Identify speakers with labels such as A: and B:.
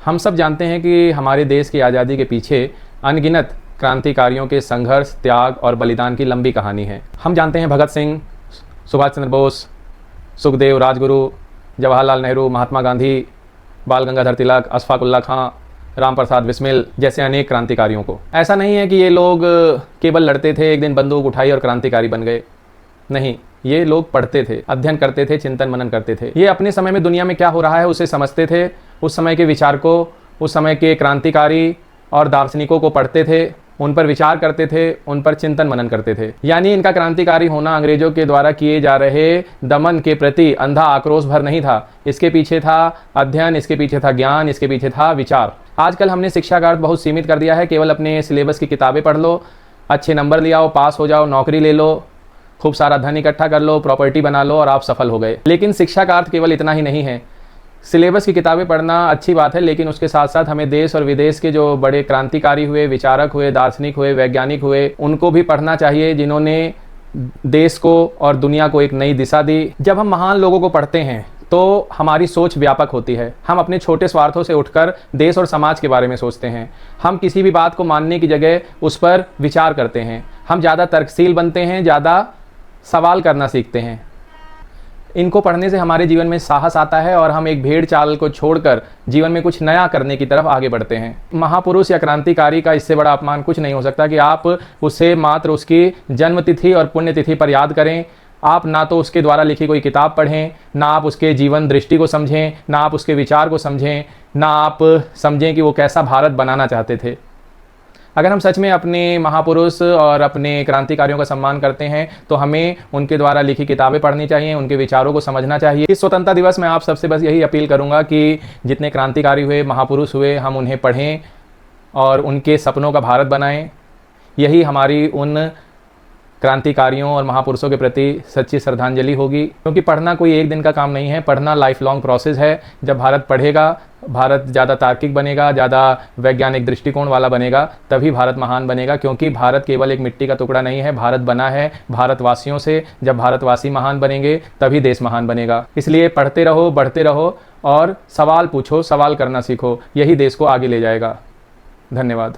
A: हम सब जानते हैं कि हमारे देश की आज़ादी के पीछे अनगिनत क्रांतिकारियों के संघर्ष, त्याग और बलिदान की लंबी कहानी है। हम जानते हैं भगत सिंह, सुभाष चंद्र बोस, सुखदेव, राजगुरु, जवाहरलाल नेहरू, महात्मा गांधी, बाल गंगाधर तिलक, अशफाक उल्लाह खां, राम प्रसाद बिस्मिल जैसे अनेक क्रांतिकारियों को। ऐसा नहीं है कि ये लोग केवल लड़ते थे, एक दिन बंदूक उठाई और क्रांतिकारी बन गए। नहीं, ये लोग पढ़ते थे, अध्ययन करते थे, चिंतन मनन करते थे। ये अपने समय में दुनिया में क्या हो रहा है उसे समझते थे। उस समय के विचारकों, उस समय के क्रांतिकारी और दार्शनिकों को पढ़ते थे, उन पर विचार करते थे, उन पर चिंतन मनन करते थे। यानी इनका क्रांतिकारी होना अंग्रेजों के द्वारा किए जा रहे दमन के प्रति अंधा आक्रोश भर नहीं था। इसके पीछे था अध्ययन, इसके पीछे था ज्ञान, इसके पीछे था विचार। आजकल हमने शिक्षा का अर्थ बहुत सीमित कर दिया है। केवल अपने सिलेबस की किताबें पढ़ लो, अच्छे नंबर ले आओ, पास हो जाओ, नौकरी ले लो, खूब सारा धन इकट्ठा कर लो, प्रॉपर्टी बना लो और आप सफल हो गए। लेकिन शिक्षा का अर्थ केवल इतना ही नहीं है। सिलेबस की किताबें पढ़ना अच्छी बात है, लेकिन उसके साथ साथ हमें देश और विदेश के जो बड़े क्रांतिकारी हुए, विचारक हुए, दार्शनिक हुए, वैज्ञानिक हुए, उनको भी पढ़ना चाहिए, जिन्होंने देश को और दुनिया को एक नई दिशा दी। जब हम महान लोगों को पढ़ते हैं तो हमारी सोच व्यापक होती है। हम अपने छोटे स्वार्थों से उठकर देश और समाज के बारे में सोचते हैं। हम किसी भी बात को मानने की जगह उस पर विचार करते हैं। हम ज़्यादा तर्कशील बनते हैं, ज़्यादा सवाल करना सीखते हैं। इनको पढ़ने से हमारे जीवन में साहस आता है और हम एक भेड़ चाल को छोड़कर जीवन में कुछ नया करने की तरफ आगे बढ़ते हैं। महापुरुष या क्रांतिकारी का इससे बड़ा अपमान कुछ नहीं हो सकता कि आप उसे मात्र उसकी जन्मतिथि और पुण्यतिथि पर याद करें। आप ना तो उसके द्वारा लिखी कोई किताब पढ़ें, ना आप उसके जीवन दृष्टि को समझें, ना आप उसके विचार को समझें, ना आप समझें कि वो कैसा भारत बनाना चाहते थे। अगर हम सच में अपने महापुरुष और अपने क्रांतिकारियों का सम्मान करते हैं तो हमें उनके द्वारा लिखी किताबें पढ़नी चाहिए, उनके विचारों को समझना चाहिए। इस स्वतंत्रता दिवस में आप सबसे बस यही अपील करूंगा कि जितने क्रांतिकारी हुए, महापुरुष हुए, हम उन्हें पढ़ें और उनके सपनों का भारत बनाएं। यही हमारी उन क्रांतिकारियों और महापुरुषों के प्रति सच्ची श्रद्धांजलि होगी, क्योंकि पढ़ना कोई एक दिन का काम नहीं है। पढ़ना लाइफ लॉन्ग प्रोसेस है। जब भारत पढ़ेगा, भारत ज़्यादा तार्किक बनेगा, ज़्यादा वैज्ञानिक दृष्टिकोण वाला बनेगा, तभी भारत महान बनेगा। क्योंकि भारत केवल एक मिट्टी का टुकड़ा नहीं है, भारत बना है भारतवासियों से। जब भारतवासी महान बनेंगे तभी देश महान बनेगा। इसलिए पढ़ते रहो, बढ़ते रहो और सवाल पूछो, सवाल करना सीखो। यही देश को आगे ले जाएगा। धन्यवाद।